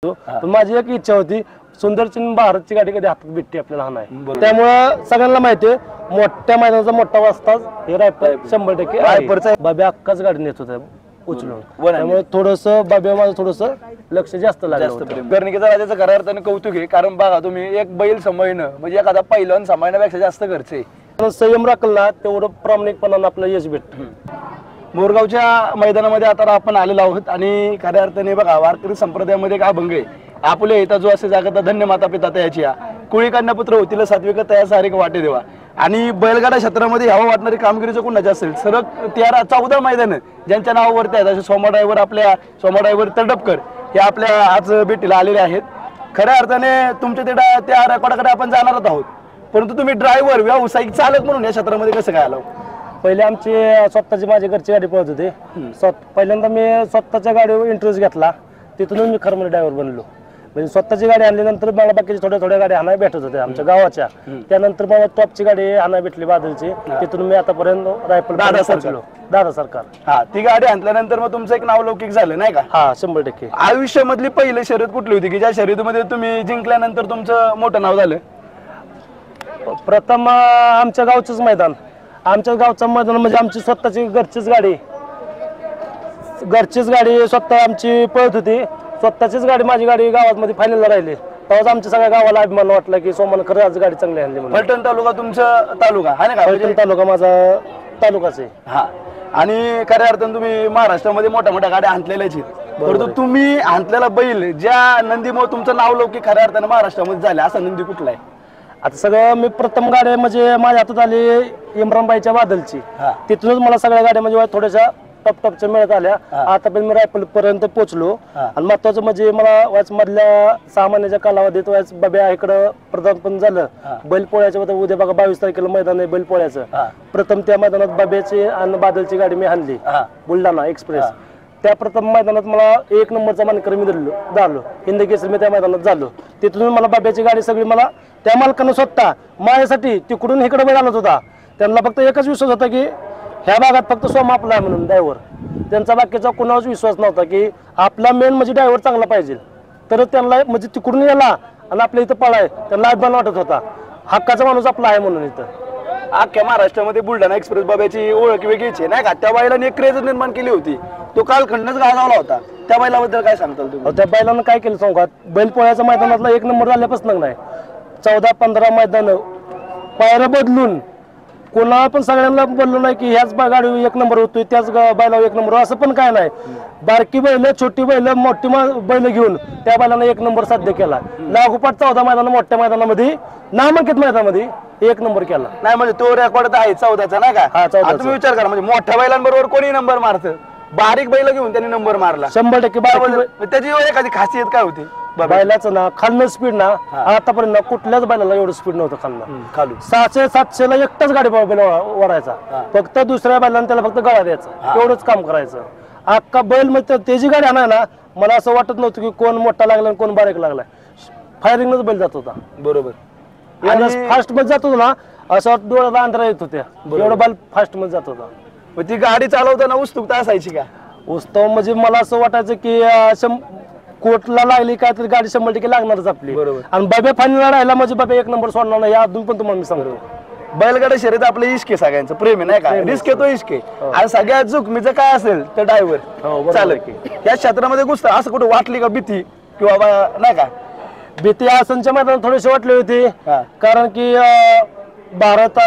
पण माझी एक इच्छा होती सुंदरची भारतची गाडी कधी हातात भेटते आपल्याला हा नाही, त्यामुळे सगळ्यांना माहिती आहे मोठ्या मैदानाचा मोठा वाजताच हे रायफल 100% रायफलचा बाब्या अक्काच गाडी नेत होता उचलून, त्यामुळे थोडस बाब्या माझं थोडस लक्ष जास्त लागलं. गर्णिकेचा राजाचं खऱ्या अर्थाने कौतुक आहे, कारण बघा तुम्ही एक बैल सांभाळणं म्हणजे एखादा पहिलवान सांभाळण्यापेक्षा जास्त खर्च आहे. संयम राखल ना तेवढं प्रामाणिकपणानं आपलं यश भेटतं. मोरगावच्या मैदानामध्ये आता आपण आलेलो आहोत आणि खऱ्या अर्थाने बघा वारकरी संप्रदायामध्ये काय भंग आहे. आपले येता जो असे जागता धन्य माता पिता तयाची कुळी कन्यापुत्र होतील सात्विक तया सारिक वाटे देवा. आणि बैलगाडा क्षेत्रामध्ये ह्यावं वाटणारी कामगिरीचं कोणाची असेल सरळ 13-14 मैदान ज्यांच्या नावावरती आहेत, असे सोमा ड्रायव्हर तडपकर हे आपल्या आज भेटीला आलेले आहेत. खऱ्या अर्थाने तुमच्या त्या रेकॉर्डाकडे आपण जाणारच आहोत, परंतु तुम्ही ड्रायव्हर व्यावसायिक चालक म्हणून या क्षेत्रामध्ये कसं काय आलो? पहिले आमची स्वतःची माझी घरची गाडी पळत होती. पहिल्यांदा मी स्वतःच्या गाडीवर इंटरेस्ट घेतला, तिथूनच मी खरं ड्रायव्हर बनलो. म्हणजे स्वतःची गाडी आणल्यानंतर मला बाकीच्या थोड्या गाड्या हाणाय भेटत होत्या आमच्या गावाच्या. त्यानंतर मला टॉपची गाडी हाणाय भेटली बादलची, तिथून मी आतापर्यंत रायफल दादा सरकार. हा, ती गाडी आणल्यानंतर मग तुमचं एक नावलौकिक झालं नाही का? हा, 100%. आयुष्यामधली पहिली शर्यत कुठली होती की ज्या शर्यतीमध्ये तुम्ही जिंकल्यानंतर तुमचं मोठं नाव झालं? प्रथम आमच्या गावचंच मैदान, आमच्या गावचं मैदान म्हणजे आमची स्वतःची घरचीच गाडी स्वतः आमची पळत होती. स्वतःचीच गाडी माझी गाडी गावामध्ये फायनलला राहिली. तेव्हाच आमच्या सगळ्या गावाला अभिमान वाटला की सोमान खरं आज गाडी चांगली आणली म्हणून. फलटण तालुका तुमचा तालुका आहे ना? फलटण तालुका माझा तालुकाच आहे. हा, आणि खऱ्या अर्थानं तुम्ही महाराष्ट्रामध्ये मोठ्या गाड्या आणलेल्याच आहेत, परंतु तुम्ही आणलेला बैल ज्या नंदीमुळे तुमचं नावलौकिक खऱ्या अर्थानं महाराष्ट्रामध्ये झालं असा नंदी कुठला आहे? आता सगळं मी प्रथम गाडी म्हणजे माझ्या हातात आली इम्रानबाईच्या बादलची. तिथूनच मला सगळ्या गाड्या म्हणजे थोड्याशा टपच्या मिळत आल्या. आता पण मी रायफल पर्यंत पोहोचलो. आणि महत्वाचं म्हणजे मला मधल्या 6 महिन्याच्या कालावधीत बाब्या इकडं प्रदान झालं. बैलपोळ्याच्या उद्या बघा 22 तारखेला मैदान आहे बैलपोळ्याचं. प्रथम त्या मैदानात बाब्याची आणि बादलची गाडी मी आणली, बुलढाणा एक्सप्रेस. त्या प्रथम मैदानात मला 1 नंबरचा मानकरी मी झालो. हिंद केसरी मी त्या मैदानात झालो. तिथून मला बाब्याची गाडी सगळी मला त्या मालकानं स्वतः माझ्यासाठी तिकडून इकडे बैल आणत होता. त्यांना फक्त एकच विश्वास होता की ह्या भागात फक्त सोमा आपला आहे म्हणून ड्रायव्हर. त्यांचा बाकीचा कोणावर विश्वास नव्हता की आपला मेन म्हणजे ड्रायव्हर चांगला पाहिजे, तर त्यांना म्हणजे तिकडून याला आणि आपल्या इथं पळाय त्यांना अभिमान वाटत होता हक्काचा माणूस आपला आहे म्हणून. इथं अख्ख्या महाराष्ट्रामध्ये बुलढाणा एक्सप्रेस बाब्याची ओळख वेगळीच आहे नाही का? त्या बैलाने एक क्रेज निर्माण केली होती, तो कालखंडच गाजवला होता. त्या बैलाबद्दल काय सांगताल तुम्ही? त्या बैलानं काय केलं सांगू? बैलपोळ्याच्या मैदानातला 1 नंबर झाल्यापासून नाही 14-15 मैदान पायऱ्या बदलून कोणा पण सगळ्यांना बोललो नाही की ह्याच गाडी 1 नंबर होतोय, त्याच बैलावर 1 नंबर, असं पण काय नाही. बारकी बैल, छोटी बैल, मोठी बैल घेऊन त्या बैलानं 1 नंबर साध्य केला. लागोपाठ 14 मैदान मोठ्या मैदानामध्ये नामांकित मैदानामध्ये 1 नंबर केला. नाही म्हणजे तो रेकॉर्ड आहे 14चा नाही का? हा, 14चा. तुम्ही विचार करा म्हणजे मोठ्या बैलांबरोबर कोणी नंबर मारतं, बारीक बैल घेऊन त्यांनी नंबर मारला 100%. त्याची एखादी खासियत काय होती बैलाचं ना खालनं स्पीड ना आतापर्यंत कुठल्याच बैलाला एवढं स्पीड नव्हतं खालनं. खालून 600-700 ला एकटाच गाडी बैल वरायचा, फक्त दुसऱ्या बैलांना त्याला फक्त गळा द्यायचा, एवढंच काम करायचं. अख्खा बैल म्हणजे त्याची गाडी आणा ना मला असं वाटत नव्हतं की कोण मोठा लागला कोण बारीक लागलाय. फायरिंगच बैल जात होता बरोबर, फास्ट मध्ये जात होता ना, असं डोळ्याला अंधारा येत होत्या एवढं बैल फास्ट मध्ये जात होता. ती गाडी चालवताना उत्सुकता असायची का? उत्सव म्हणजे मला असं वाटायचं की कोटला लागली काय तरी गाडी 100% लागणारच आपली. आणि बाब्या फायनलला राहिला म्हणजे बाब्या 1 नंबर सोडणार नाही, अजून पण तुम्हाला मी सांगतो. बैलगाडा शर्यत आपलं इश्क आहे, सगळ्यांचं प्रेम आहे नाही का? रिस्क आहे तो इश्क आहे. आणि सगळ्यात जोखमीचं काय असेल तर ड्रायव्हर चालक या क्षेत्रामध्ये घुसतं. असं कुठं वाटली का भीती किंवा नाही का? भीती आसनच्या मैदानात थोडीशी वाटली होती, कारण की भारत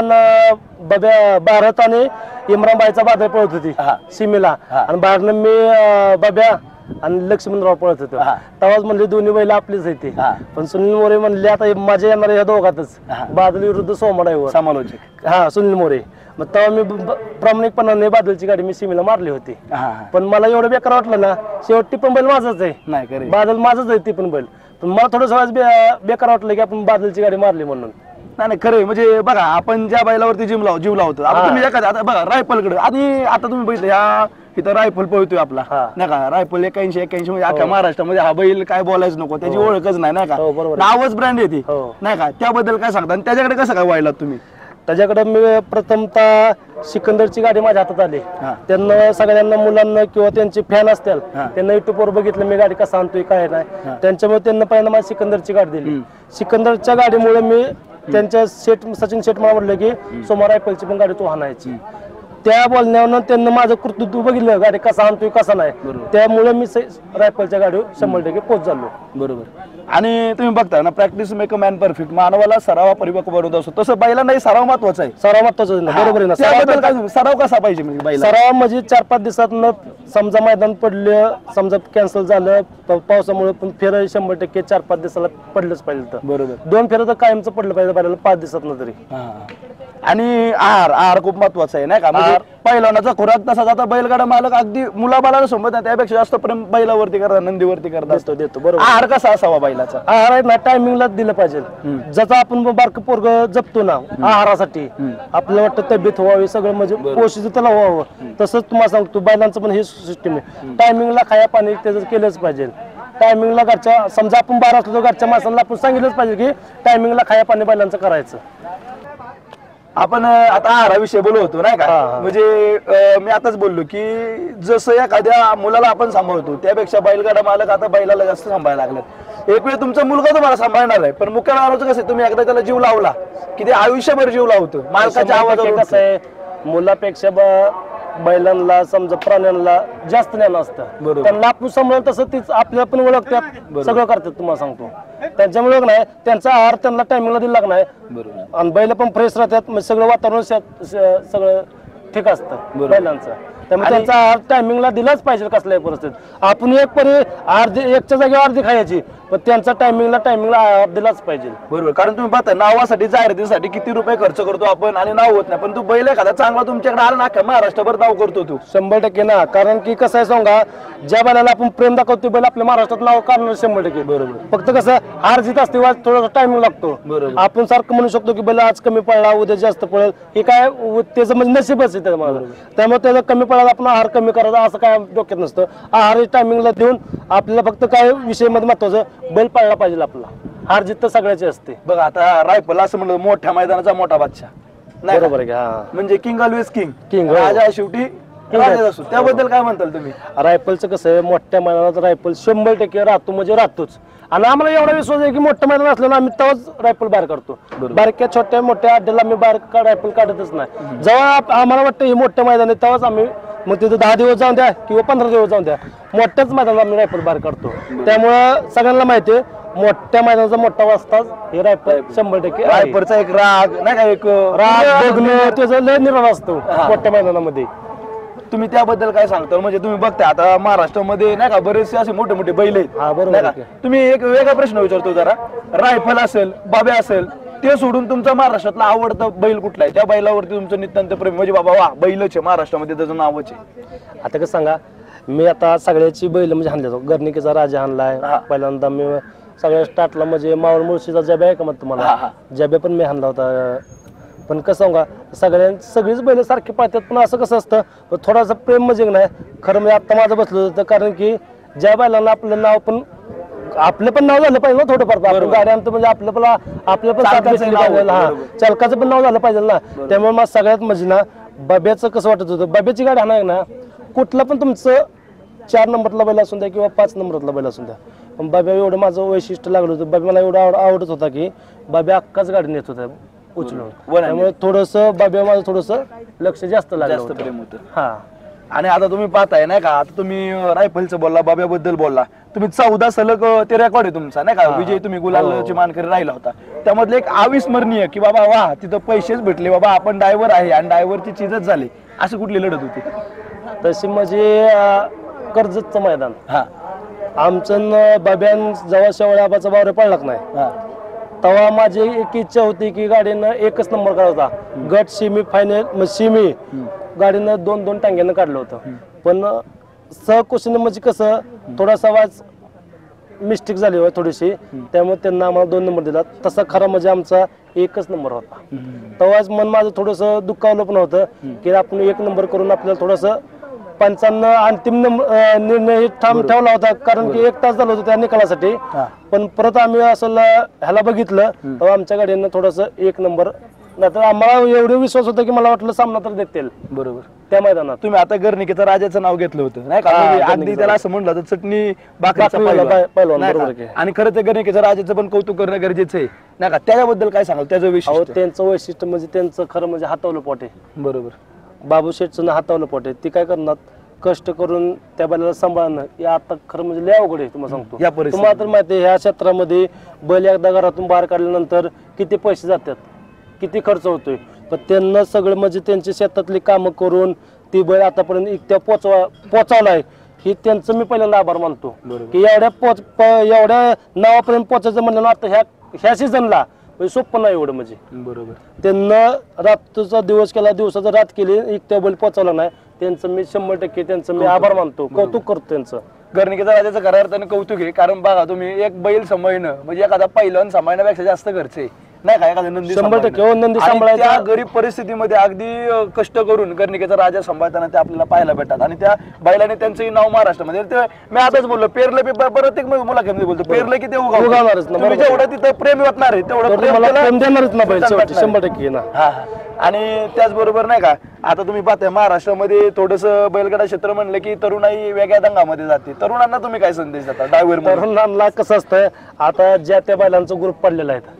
आणि इम्रानबाईचा बादल पळत होती सीमेला, आणि बाहेरनं मी बाब्या आणि लक्ष्मणराव पळत होतो. तेव्हाच म्हणले दोन्ही बैल आपलीच होती. पण सुनील मोरे म्हणले आता माझ्या येणार ह्या दोघातच बादल विरुद्ध सोमा ड्रायव्हर समालोचक. हा, सुनील मोरे. मग तेव्हा मी प्रामाणिकपणाने बादलची गाडी मी सीमेला मारली होती. पण मला एवढं बेकार वाटलं ना, शेवटी पण बैल माझाच आहे, बादल माझाच आहे ती पण बैल. पण मला थोडं बेकार वाटलं की आपण बादलची गाडी मारली म्हणून. नाही खरं म्हणजे बघा आपण ज्या बैलावरती जीव लावतो आता तुम्ही एखाद्या आता बघा रायफलकडे आणि आता तुम्ही बघितलं ह्या इथं रायफल पळतोय आपला नाही का? रायफल 81 म्हणजे अख्ख्या महाराष्ट्रामध्ये हा बैल काय बोलायचं नको, त्याची ओळखच नाही नाही का? नावच ब्रँड येते नाही का? त्याबद्दल काय सांगता आणि त्याच्याकडे कसं काय वाढलात तुम्ही? त्याच्याकडे मी प्रथमतः सिकंदरची गाडी माझ्या हातात आली. त्यांना सगळ्यांना मुलांना किंवा त्यांचे फॅन असतील त्यांना युट्यूबवर बघितलं मी गाडी कसा आणतोय काय नाही, त्यांच्यामुळे त्यांना पहिल्यांदा मला सिकंदरची गाडी दिली. सिकंदरच्या गाडीमुळे मी त्यांच्या सचिन शेठ मला म्हटलं की सोमा रायफलची पण गाडी तू आणायची. त्या बोलण्यावर त्यांना माझं कर्तृत्व बघितलं गाडी कसा आणतोय कसा नाही, त्यामुळे मी रायफलच्या गाडीवर 100% पोच झालो. बरोबर. आणि तुम्ही बघता ना practice make a man perfect, मानवाला सरावा परिपक्व बनवत असतो, तसं बैलांनाही सराव महत्वाचा आहे. सराव महत्वाचा आहे, बरोबर आहे ना. सराव कसा पाहिजे म्हणजे बैला? सराव म्हणजे 4-5 दिवसात समजा मैदान पडलं, समजा कॅन्सल झालं पावसामुळे, पण फेर 100% 4-5 दिवसाला पडलंच पाहिजे. बरोबर. 2 फेर तर कायमचं पडलं पाहिजे बैलाला 5 दिवसात तरी. आणि आहार खूप महत्वाचा आहे नाही का, म्हणजे पहिलवानाचा खुराक तसाच. आता बैलगाडा मालक अगदी मुलाबाला सोबत त्यापेक्षा जास्त प्रेम बैलावरती करतात, नंदीवरती करतात. देतो बरोबर. आहार कसा असावा बैलाचा? आहार आहे ना टायमिंगला दिलं पाहिजे. जसं आपण बारक पोरग जपतो ना आहारासाठी, आपल्याला वाटतं तब्येत व्हावी सगळं म्हणजे पोषित त्याला व्हावं, तसंच तुम्हाला सांगतो बैलांचं पण हे सिस्टम आहे. टायमिंगला खाया पाणी त्याचं केलंच पाहिजे. टायमिंगला घरच्या समजा आपण 12 असलो तर घरच्या माणसाला आपण सांगितलंच पाहिजे की टायमिंगला खाया पाणी बैलांचं करायचं. आपण आता आहाराविषयी बोलत होतो नाही का, म्हणजे मी आताच बोललो की जसं एखाद्या मुलाला आपण सांभाळतो त्यापेक्षा बैलगाडा मालक आता बैलाला जास्त सांभाळायला लागलेत. एक वेळ तुमचा मुलगा तुम्हाला सांभाळणार आहे, पण मुख्य आरोग्य कसं तुम्ही एकदा त्याला जीव लावला की ते आयुष्यभर जीव लावतो. मालकाच्या आवाजावर कसं आहे, मुलापेक्षा बैलांना समजा प्राण्यांना जास्त ज्ञान असतं. त्यांना आपण सांभाळत तसं तीच आपल्याला पण ओळखतात, सगळं करतात. तुम्हाला सांगतो त्यांच्यामुळे नाही त्यांचा आहार त्यांना टायमिंगला दिला नाही, आणि बैल पण फ्रेश राहतात, सगळं वातावरण सगळं ठीक असतं बैलांचं. त्यामुळे त्यांचा आहार टायमिंगला दिलाच पाहिजे कसल्याही परिस्थितीत. आपण एकच्या जागेवर अर्धी खायची, पण त्यांचा टायमिंगला आहार दिलाच पाहिजे. बरोबर. कारण तुम्ही पाहता नावासाठी जाहिरातीसाठी किती रुपये खर्च करतो आपण आणि नाव होत नाही, पण तू बैल एखादा चांगला तुमच्याकडे आला ना अख्ख्या महाराष्ट्रभर नाव करतो तू. 100% ना. कारण की कसं आहे सांगा, ज्या बैलाला आपण प्रेम दाखवतो बैल आपल्या महाराष्ट्रात नाव काढणार 100%. बरोबर. फक्त कसं हार जीत असते थोडासा टायमिंग लागतो. आपण सारखं म्हणू शकतो की बैल आज कमी पडला उद्या जास्त पडेल, हे काय त्याचं म्हणजे नशीबच आहे त्यामुळे त्याला कमी पडायला आपण आहार कमी करायचा असं काय डोक्यात नसतं. आहार टायमिंगला देऊन आपल्याला फक्त काय विषय मध्ये महत्वाचं बैल पाळला पाहिजे. आपला हार जीत तर सगळ्याची असते. बघा आता रायफल असं म्हणलं मोठ्या मैदानाचा मोठा बादशाह, बरोबर आहे का, म्हणजे किंग ऑलवेज किंग राजा शेवटी राजाच असतो. त्याबद्दल काय म्हणताल तुम्ही? रायफलचं कसं आहे, मोठ्या मैदानात रायफल 100% राहतो म्हणजे राहतोच. आणि आम्हाला एवढा विश्वास आहे की मोठं मैदान असल्यानं आम्ही तेव्हाच रायफल बाहेर काढतो. बारक्या छोट्या मोठ्या अड्ड्याला आम्ही बाहेर रायफल काढतच नाही. जेव्हा आम्हाला वाटतं हे मोठं मैदान आहे तेव्हाच आम्ही, मग तिथं 10 दिवस जाऊन द्या किंवा 15 दिवस जाऊन द्या, मोठ्याच मैदानात आम्ही रायफल बाहेर काढतो. त्यामुळं सगळ्यांना माहिती आहे मोठ्या मैदानाचा मोठा वाजताच हे रायफल 100% रायफलचा एक राग नाही का, एक राग बघणं त्याचं लय निराळा असतो मोठ्या मैदानामध्ये. तुम्ही त्याबद्दल काय सांगता? म्हणजे तुम्ही बघता आता महाराष्ट्रामध्ये नाही का बरेचसे असे मोठे मोठे बैल आहेत. तुम्ही एक वेगळा प्रश्न विचारतो जरा, रायफल असेल बाबे असेल ते सोडून तुमचा महाराष्ट्रातला आवडता बैल कुठला आहे? त्या बैलावरती तुमचं नितांत प्रेम म्हणजे बाबा वा बैलच आहे महाराष्ट्रामध्ये त्याचं नावच आहे. आता कसं सांगा, मी आता सगळ्याची बैल म्हणजे हाणल्या जातो. गर्णिकेचा राजा हाणलाय पहिल्यांदा मी सगळ्या स्टार्टला, म्हणजे मावळ मुळशीचा जब्या आहे का मग तुम्हाला, जब्या पण मी हाणला होता. पण कसं सांगा सगळीच बैल सारखी पाहतात, पण असं कसं असतं थोडासा प्रेम म्हणजे नाही खरं म्हणजे आता माझं बसलं होतं. कारण की ज्या बैलांना आपलं नाव पण आपलं पण नाव झालं पाहिजे ना थोडंफार, गाड्यांचं म्हणजे आपलं पण चालकाचं पण नाव झालं पाहिजे ना. त्यामुळे मला सगळ्यात म्हणजे ना बाब्याचं कसं वाटत होतं, बाब्याची गाडी हाणाय ना कुठला पण तुमचं 4 नंबरला बैल असून द्या किंवा 5 नंबरला बैल असून द्या, पण बाब्या एवढं माझं वैशिष्ट्य लागलं होतं. बाब्या मला एवढं आवडत होता की बाब्या अक्काच गाडी नेत होता उचलून. त्यामुळे थोडस बाब्या माझं थोडस लक्ष जास्त लागलं प्रेम होतं. हा. आणि आता तुम्ही पाहताय नाही का, आता तुम्ही रायफलचं बोलला, बाब्याबद्दल बोलला, तुम्ही 14 सलग ते रेकॉर्ड आहे तुमचा नाही का, विजय तुम्ही गुलालची मानकरी राहिला होता. त्यामधलं एक अविस्मरणीय की बाबा वा तिथं पैसेच भेटले बाबा, आपण ड्रायव्हर आहे आणि ड्रायव्हरची चीजच झाली, अशी कुठली लढत होती? तशी म्हणजे कर्जतचं मैदान. आमचं बाब्यान जेव्हा शेवळ्या आबाचा बावरे पडलाच नाही तेव्हा माझी एक इच्छा होती की गाडीनं 1च नंबर करायचा. गट सेमी फायनल सेमी गाडीनं 2-2 टांग्यानं काढलं होतं, पण सहकुशीनं म्हणजे कसं थोडासा आवाज मिस्टेक झाली होती थोडीशी, त्यामुळे त्यांना आम्हाला 2 नंबर दिला. तसा खरा म्हणजे आमचा 1च नंबर होता. तेव्हाच मन माझं थोडंसं दुःखावलं पण होतं की आपण 1 नंबर करून आपल्याला थोडंसं पंचांना अंतिम निर्णय ठाम ठेवला होता. कारण की 1 तास झाला होता त्या निकालासाठी, पण परत आम्ही असं ह्याला बघितलं तेव्हा आमच्या गाडीनं थोडंसं 1 नंबर नाही तर आम्हाला एवढे विश्वास होता की मला वाटलं सामना तर देतील बरोबर. त्या मैदानात. तुम्ही आता गर्णिकेचं राजाचं नाव घेतलं होतं नाही का, हा, म्हणजे अगदी गर्णिकेचं त्याला असं म्हणलं तर चटणी भाकरीचा भाकरीवाला पैलवान, पैलवान, नाही बरोबर का? की. आणि खरं तर गर्णिकेचं राजाचं पण कौतुक करणं गरजेचं आहे नाही का, त्याच्याबद्दल काय सांगाल त्याचं अहो वैशिष्ट्य? त्यांचं वैशिष्ट्य म्हणजे त्यांचं खरं म्हणजे हातावलं पोट आहे. बरोबर. बाबू शेठचं ना हातावलं पोट आहे. ती काय करणार, कष्ट करून त्या बैलाला सांभाळणं हे आता खरं म्हणजे लय अवघड आहे. तुम्हाला सांगतो, या परिस्थितीत. तुम्हाला तर माहिती आहे ह्या क्षेत्रामध्ये बैल एकदा घरातून बाहेर काढल्यानंतर किती पैसे जातात, किती खर्च होतोय. पण त्यांना सगळं म्हणजे त्यांची शेतातली कामं करून ती बैल आतापर्यंत इतक्या पोचावलाय ही त्यांचं मी पहिल्यांदा आभार मानतो. की एवढ्या नावापर्यंत पोचायचं म्हणलं ना आता ह्या सीझनला सोपं नाही एवढं. म्हणजे बरोबर. त्यांना रात्रीचा दिवस केला, दिवसाचा रात केली, इतक्या बैल पोचावला नाही, त्यांचं मी 100% त्यांचं मी आभार मानतो, कौतुक करतो त्यांचं. गर्णिकेचा राजाचं खऱ्या अर्थाने कौतुक आहे, कारण बघा तुम्ही एक बैल सांभाळणं म्हणजे एखादा पहिलवान सांभाळण्यापेक्षा जास्त खर्च आहे नाही का, एखादा नंदी 100% हो, नंदी आणि सांभाळायचा. त्या गरीब परिस्थितीमध्ये अगदी कष्ट करून गर्णिकेचा राजा सांभाळताना ते आपल्याला पाहायला भेटतात. आणि त्या बैलाने त्यांचंही नाव महाराष्ट्रामध्ये, ते मी आताच बोललो पेरलं परत एक मुलाखतीमध्ये बोलतो पेरलं की ते उगवणारच ना, तुम्ही जेवढं तिथं प्रेम वाटणार आहे तेवढं प्रेम मला त्याला प्रेम देणारच ना बैल शेवटी, भेटणार. 100% ना. हा हा. आणि त्याचबरोबर नाही का आता तुम्ही पाहताय महाराष्ट्रामध्ये थोडस बैलगाडा क्षेत्र म्हणलं की तरुणाई वेगळ्या दंगामध्ये जाते, तरुणांना तुम्ही काय संदेश देता ड्रायव्हर म्हणून? तरुणांना कसं असतं, आता ज्या त्या बैलांचा ग्रुप पडलेला आहे,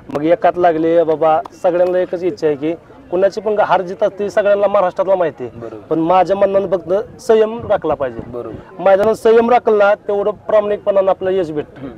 मग एकात लागले बाबा, सगळ्यांना एकच इच्छा आहे की कुणाची पण हार जीत असते सगळ्यांना महाराष्ट्राला माहिती आहे. बरोबर. पण माझ्या मनानं फक्त संयम राखला पाहिजे. बरोबर. मैदानात संयम राखला तेवढं प्रामाणिकपणानं आपलं यश भेटतं.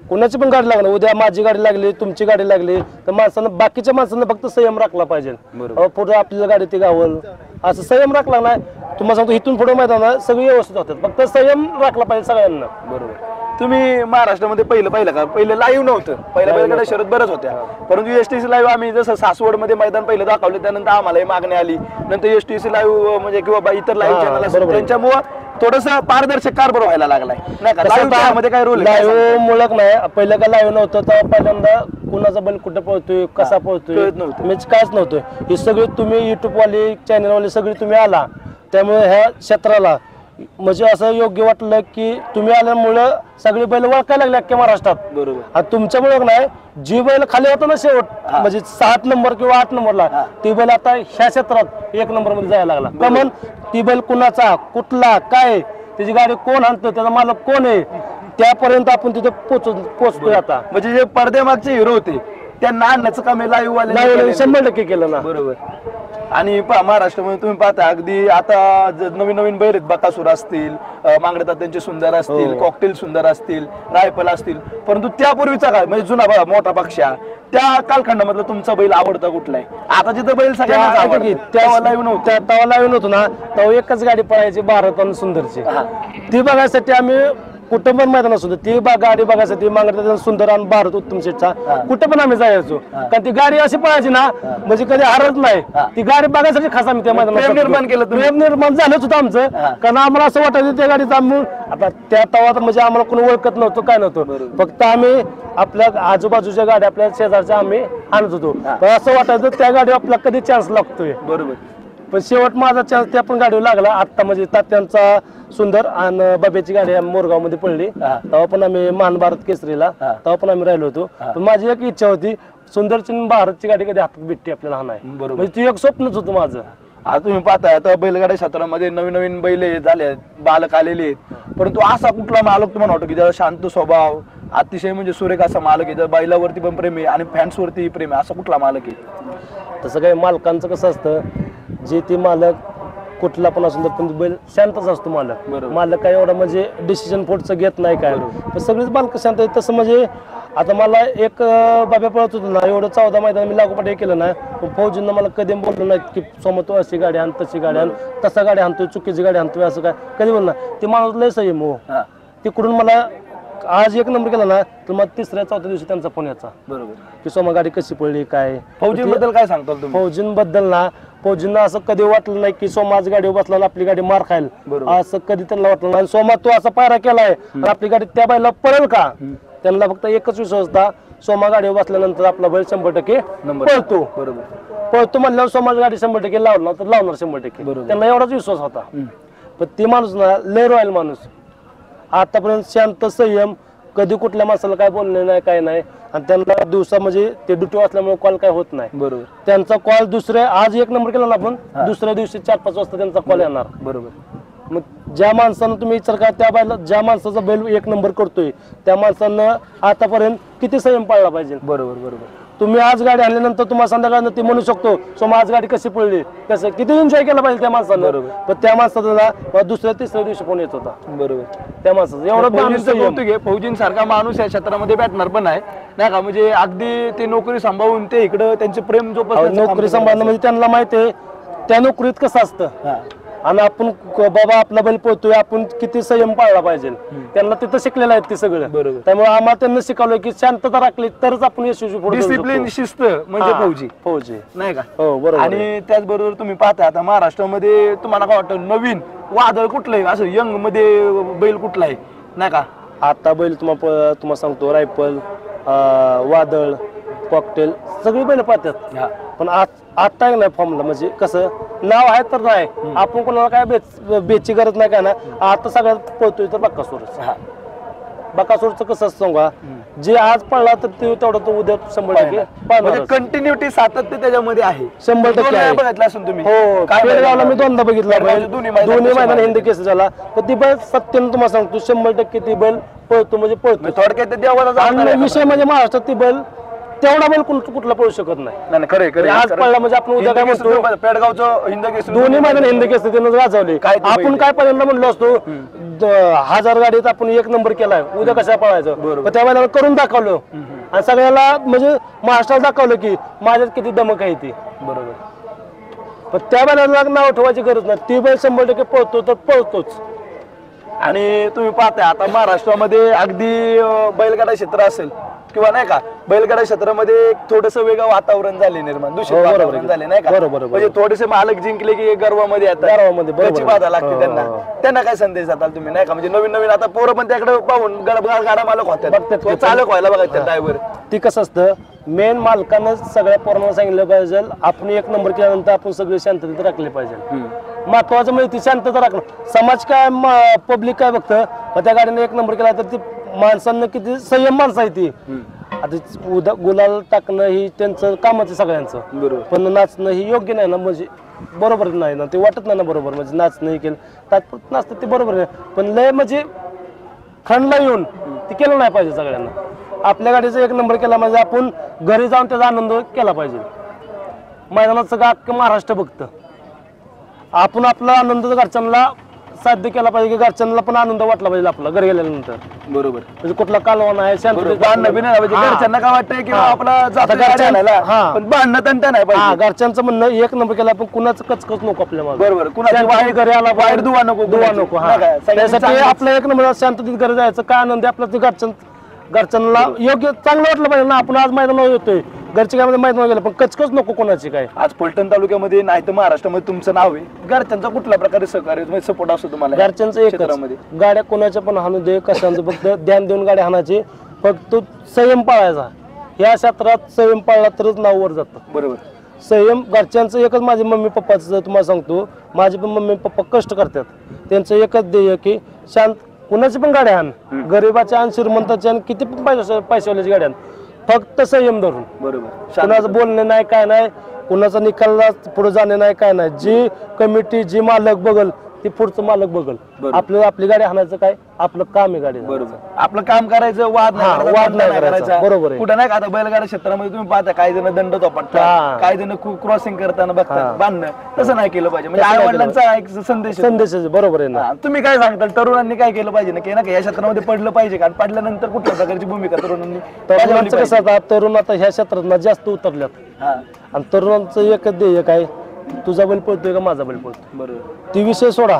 कुणाची पण गाडी लागणार, उद्या माझी गाडी लागली, तुमची गाडी लागली, तर माणसानं बाकीच्या माणसानं फक्त संयम राखला पाहिजे. बरोबर. पुढे आपल्याला गाडी ती गावल असं संयम राखला नाही, तुम्हाला सांगतो इथून पुढे मैदानात सगळी व्यवस्थित होतात, फक्त संयम राखला पाहिजे सगळ्यांना. बरोबर. तुम्ही महाराष्ट्रामध्ये पहिलं का पहिले लाईव्ह नव्हतं, पहिल्या बैलगाड्या शरद बरंच होत्या, परंतु एसटीसी लाईव्ह आम्ही जसं सासवड मध्ये मैदान पहिलं दाखवलं त्यानंतर आम्हाला मागणी आली, नंतर एसटीसी लाईव्ह म्हणजे किंवा इतर लाईव्ह चॅनल असतात त्यांच्यामुळे थोडस पारदर्शक कारभार व्हायला लागलाय नाही का, लाईव्ह मध्ये काय रोल लाईव्ह मुळक नाही, पहिलं काय लाईव्ह नव्हतं तर पहिल्यांदा कुणाचा बैल कुठं पळतोय, कसा पळतोय कळत नव्हतं. म्हणजे कायच नव्हतं. हे सगळे तुम्ही युट्यूब वाले चॅनल वाले सगळे तुम्ही आला, त्यामुळे ह्या क्षेत्राला म्हणजे असं योग्य वाटलं की तुम्ही आल्यामुळं सगळे बैल ओळखायला लागले अख्ख्या महाराष्ट्रात. बरोबर. आणि तुमच्यामुळे नाही, जी बैल खाली होता ना शेवट म्हणजे 7 नंबर किंवा 8 नंबरला, ती बैल आता ह्या क्षेत्रात 1 नंबर मध्ये जायला लागला. का म्हण ती बैल कुणाचा, कुठला, काय, त्याची गाडी कोण आणतं, त्याचा मालक कोण आहे, त्यापर्यंत आपण तिथे पोहोचतोय आता. म्हणजे जे पडद्यामागचे हिरो होते त्यांना आणण्याचं काम लाईव्ह वाले 100% केलं ना. बरोबर. आणि महाराष्ट्रामध्ये तुम्ही पाहता अगदी आता नवीन नवीन बैल आहेत, बकासूर असतील, मांगडे तात्यांचे सुंदर असतील, कॉकटेल सुंदर असतील, रायफल असतील, परंतु त्यापूर्वीचा काळ म्हणजे जुना बघा मोठा पक्षा, त्या कालखंडामधला तुमचा बैल आवडता कुठला आहे? आता जिथं बैल तेव्हा लाईव्ह नव्हतं ना, तेव्हा एकच गाडी पळायची भारत आणि सुंदरची, ती बघायसाठी आम्ही कुठं पण मैदान असू ती गाडी बघायसाठी मागण्यात सुंदर आणि भारत उत्तम शेठचा कुठं पण आम्ही जायचो, कारण ती गाडी अशी पळायची ना म्हणजे कधी हरत नाही, ती गाडी बघायसाठी खास आम्ही त्या मैदानात निर्माण केलं, प्रेम निर्माण झालंच होतं आमचं. कारण आम्हाला असं वाटायचं त्या गाडीचं आम्ही आता त्या तवात म्हणजे आम्हाला कोणी ओळखत नव्हतं, काय नव्हतं, फक्त आम्ही आपल्या आजूबाजूच्या गाड्या आपल्या शेजारच्या आम्ही आणत होतो, पण असं वाटायचं त्या गाडीवर आपला कधी चान्स लागतोय. बरोबर. पण शेवट माझा चान्स त्या पण गाडीवर लागला. आता म्हणजे तात्यांचा सुंदर आणि बाब्याची गाडी मोरगाव मध्ये पडली, तेव्हा पण आम्ही महान भारत केसरीला तेव्हा पण आम्ही राहिलो होतो. पण माझी एक इच्छा होती सुंदरची भारतची गाडी कधी हातात भेटते आपल्याला, हा नाही म्हणजे ती एक स्वप्नच होतं माझं. आता तुम्ही पाहताय आता बैलगाड्या क्षेत्रामध्ये नवीन नवीन बैल झाले, बालक आलेले आहेत, परंतु असा कुठला मालक तुम्हाला वाटतो की ज्याला शांत स्वभाव, अतिशय म्हणजे सुरेख असा मालक आहे, बैलावरती पण प्रेम आहे आणि फॅन्स वरती प्रेम आहे, असा कुठला मालक आहे? तसं काही मालकांचं कसं असतं, जे ते मालक कुठला पण असू पण बैल शांतच असतो मालक. मालक काय एवढा म्हणजे डिसिजन पुढचं घेत नाही काय, पण सगळीच मालक शांत आहे. तसं म्हणजे आता मला एक बाब्या पळत होतो ना, एवढं 14 मैदान मी लागोपाठ हे केलं नाही, पण फौजींना मला कधी बोललो नाही की सोमा तू अशी गाडी आण, तशी गाडी आण, तसा गाडी आणतोय, चुकीची गाडी आणतोय, असं काय कधी बोललो नाही. ते माणूस लय संयम हो. तिकडून मला आज 1 नंबर केला ना तर मग 3ऱ्या-4थ्या दिवशी त्यांचा फोन यायचा, बरोबर, की सोमा गाडी कशी पडली काय. फौजींबद्दल काय सांगताल तुम्ही? फौजींबद्दल ना, फौजींना असं कधी वाटलं नाही की सोमा आज गाडीवर बसला आणि आपली गाडी मार खाईल, असं कधी त्यांना वाटलं नाही. सोमा तू असा पायरा केलाय आणि आपली गाडी त्या बाईला पळेल का, त्यांना फक्त एकच विश्वास होता, सोमा गाडीवर बसल्यानंतर आपला बैल 100% पळतो. पळतो म्हणल्यावर सोमा गाडी 100% लावणार तर लावणार 100%, त्यांना एवढाच विश्वास होता. पण ते माणूस ना लय रॉयल माणूस, आतापर्यंत शांत संयम कधी कुठल्या माणसाला काय बोलणे नाही काय नाही, आणि त्यांना दिवसा म्हणजे ते ड्युटी असल्यामुळे कॉल काय होत नाही. बरोबर. त्यांचा कॉल दुसऱ्या आज 1 नंबर केला ना आपण, दुसऱ्या दिवशी 4-5 वाजता त्यांचा कॉल येणार. बरोबर. मग ज्या माणसानं तुम्ही विचार करा, त्या बैला ज्या माणसाचा बैल 1 नंबर करतोय त्या माणसानं आतापर्यंत किती संयम पाळला पाहिजे. बरोबर बरोबर. तुम्ही आज गाडी आणल्यानंतर तुम्हाला संध्याकाळ ती म्हणू शकतो सोमा आज गाडी कशी पडली, कसं किती एन्जॉय केला पाहिजे त्या माणसानं. बरोबर. पण त्या माणसाचा दुसऱ्या तिसऱ्या दिवशी फोन येत होता. बरोबर. त्या माणसाचं एवढं फौजींसारखा माणूस या क्षेत्रामध्ये भेटणार पण आहे नाही का, म्हणजे अगदी ते नोकरी सांभाळून ते इकडं त्यांचे प्रेम नोकरी सांभाळणं म्हणजे त्यांना माहिती आहे त्या नोकरीत कसं असतं, आणि आपण बाबा आपला बैल पोहतोय आपण किती संयम पाळला पाहिजे. त्यांना तिथं शिकलेलं आहे ते सगळं. बरोबर. त्यामुळे आम्हाला त्यांना शिकवलं की शांतता राखली तरच आपण यशस्वी पुढे जाऊ शकतो. डिसिप्लिन शिस्त म्हणजे फौजी नाही का. हो बरोबर. आणि त्याचबरोबर तुम्ही पाहता आता महाराष्ट्रामध्ये तुम्हाला काय वाटतं नवीन वादळ कुठलं आहे असं यंग मध्ये बैल कुठला आहे नाही का. आता बैल तुम्हाला सांगतो रायफल, वादळ, कॉकटेल सगळी बैल पाहतात. पण आता नाही फॉर्मला म्हणजे कसं नाव आहे तर नाही, आपण कोणाला काय बेची गरज नाही काय ना. आता सगळ्यात पळतोय तर बकासूरच. बकासूरचं कसं असतं सांगा, जे आज पडला तर ते तेवढं तो उद्या 100% म्हणजे कंटिन्युटी सातत्य त्याच्यामध्ये आहे. 100% आहे. बघितलं असून तुम्ही हो पेडगावला मी 2दा बघितला बैल, दोन्ही मैदान हिंद केस झाला. पण ती बैल सत्यानं तुम्हाला सांगतो 100% ती बैल पळतो म्हणजे पळतो. थोडक्यात देवाला आणि विषय म्हणजे महाराष्ट्रात ती बैल तेवढा बैल कुठला पळू शकत नाही. खरं आज पडला म्हणजे आपण उद्या काय म्हणतो पेडगावचं हिंद केस दोन्ही मैदान हिंद केस त्यानं गाजवले. आपण काय पहिल्यांदा म्हणलो असतो 1000 गाडीत आपण 1 नंबर केलाय उद्या कशा पळायचं, पण त्या बैलाला करून दाखवलं आणि सगळ्याला म्हणजे महाराष्ट्राला दाखवलं की माझ्यात किती दमक आहे ती. बरोबर. पण त्या बैलाला नाव ठेवायची गरज नाही, ती बैल 100% पळतो तर पळतोच. आणि तुम्ही पाहताय आता महाराष्ट्रामध्ये अगदी बैलगाडा क्षेत्र असेल किंवा नाही का बैलगाडा क्षेत्रामध्ये थोडस वेगळं वातावरण झाले निर्माण, दूषित वातावरण झाले नाही का. म्हणजे थोडेसे मालक जिंकले की गर्वामध्ये येतात, त्याची बाधा लागते त्यांना. त्यांना काय संदेश जाताल तुम्ही नाही का, म्हणजे नवीन नवीन आता पोरं पण त्याकडे पाहून गाडा मालक होतात, चालक व्हायला बघा त्या ड्रायव्हर. ती कसं असतं मेन मालकानं सगळ्या पोरांना सांगितलं पाहिजे आपण 1 नंबर केल्यानंतर आपण सगळे शांततेत राखले पाहिजे. महत्वाचं म्हणजे ती शांतता राखणं. समाज काय पब्लिक काय बघतं, त्या गाडीने 1 नंबर केला तर ती माणसांना किती संयम माणसं आहे ती. आता गुलाल टाकणं ही त्यांचं कामच आहे सगळ्यांचं. पण नाचणं ही योग्य नाही ना, म्हणजे बरोबर नाही ना, ते वाटत नाही ना बरोबर. म्हणजे नाचणं हे केलं तात्पुरतं नाचतं ते बरोबर नाही, पण लय म्हणजे खंडला येऊन ते केलं नाही पाहिजे सगळ्यांना. आपल्या गाडीचा 1 नंबर केला म्हणजे आपण घरी जाऊन त्याचा आनंद केला पाहिजे. मैदानात सगळं अख्खं महाराष्ट्र बघतं, आपण आपला आनंद घरच्यांना साध्य केला पाहिजे की घरच्यांना पण आनंद वाटला पाहिजे आपला घरी गेल्यानंतर. बरोबर. म्हणजे कुठला कालवा नाही घरच्यांना काय वाटतंय की आपला पण भांडणं तंटा नाही पाहिजे. घरच्यांचं म्हणणं 1 नंबर केला पण कुणाचं कचकच नको आपल्या मागे. बरोबर. कुणाच्या वाईट घरी आला बाहेर दुवा नको त्यासाठी आपल्या 1 नंबर शांततेत घरी जायचं काय आनंद आहे आपला. ते घरच्यांना योग्य चांगलं वाटलं पाहिजे ना. आपण आज मैदानावर येतोय घरचे काय मैदानावर गेलं पण कचकच नको कोणाची काय. आज फलटण तालुक्यामध्ये नाही तर महाराष्ट्रामध्ये तुमचं नाव आहे, घरच्यांचा कुठल्या प्रकारे सहकार्य सपोर्ट असतो तुम्हाला? घरच्यांचं एकच, गाड्या कोणाच्या पण हाणू दे कशांचं फक्त ध्यान देऊन गाड्या हाणायची, फक्त संयम पाळायचा. या क्षेत्रात संयम पाळला तरच नाव वर जातं. बरोबर. संयम घरच्यांचं एकच. माझे मम्मी पप्पाचं तुम्हाला सांगतो, माझे पण मम्मी पप्पा कष्ट करतात, त्यांचं एकच ध्येय की शांत कुणाची पण गाड्या आण, गरीबाच्या आण श्रीमंताच्या आण किती पण पैशावाल्याची गाड्या आण, फक्त संयम धरून. बरोबर. कुणाचं बोलणे नाही काय नाही, कुणाचा निकालला पुढे जाणे नाही काय नाही. जी कमिटी जी मालक बघल ती पुढचं मालक बघल. आपल्याला आपली गाडी हाणायचं काय आपलं काम आहे गाडी. बरोबर. आपलं काम करायचं, वाद नाही करायचा. बरोबर आहे. कुठं नाही का आता बैलगाडा क्षेत्रामध्ये तुम्ही पाहता काही जण दंड तोपटतात, काही जण क्रॉसिंग करताना बघतात बांधणं, तसं नाही केलं पाहिजे. म्हणजे आई वडिलांचा एक संदेश बरोबर आहे ना. तुम्ही काय सांगताल तरुणांनी काय केलं पाहिजे ना की या क्षेत्रामध्ये पडलं पाहिजे का, पडल्यानंतर कुठल्या प्रकारची भूमिका तरुणांनी? कसं आता तरुण आता ह्या क्षेत्रात जास्त उतरल्यात आणि तरुणांचं एकच ध्येय काय, तुझा बैल पळतोय का माझा बैल पळतोय. बरोबर. ती विषय सोडा,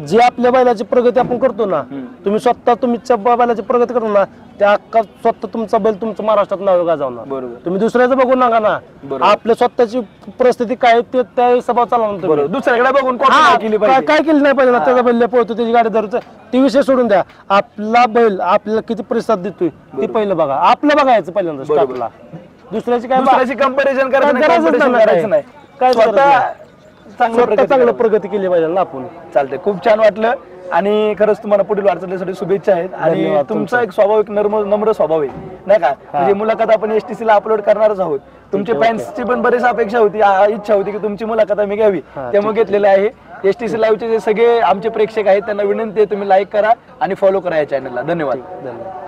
जी आपल्या बैलाची प्रगती आपण करतो ना, तुम्ही स्वतः तुमच्या बैलाची प्रगती करतो ना, त्या अख्खा स्वतः तुमचा बैल तुमचं महाराष्ट्रात नाव गाजवणार. बरोबर. तुम्ही दुसऱ्याचं बघून नका ना, आपल्या स्वतःची परिस्थिती काय ते त्या हिशोबावर चालवणार. दुसऱ्याकडे बघून काय केली नाही पाहिजे ना. त्याचा बैल पळतो त्याची गाडी धरतो ती विषय सोडून द्या. आपला बैल आपल्याला किती प्रतिसाद देतोय ते पहिलं बघा, आपलं बघायचं पहिल्यांदा स्टार्टला. दुसऱ्याची काय कंपॅरिझन करायचं नाही. काय चांगलं प्रगती केली पाहिजे ना आपण. चालतंय. खूप छान वाटलं. आणि खरंच तुम्हाला पुढील वाटचालीसाठी शुभेच्छा आहेत. आणि धन्यवाद तुमचा एक स्वाभाविक नम्र स्वभाव आहे नाही का. म्हणजे मुलाखत आपण STC ला अपलोड करणारच आहोत. तुमच्या फॅन्सची पण बरीच अपेक्षा होती, इच्छा होती की तुमची मुलाखत आम्ही घ्यावी, त्यामुळे घेतलेले आहे. STC लाईव्हचे जे सगळे आमचे प्रेक्षक आहेत त्यांना विनंती आहे तुम्ही लाईक करा आणि फॉलो करा या चॅनलला. धन्यवाद. धन्यवाद.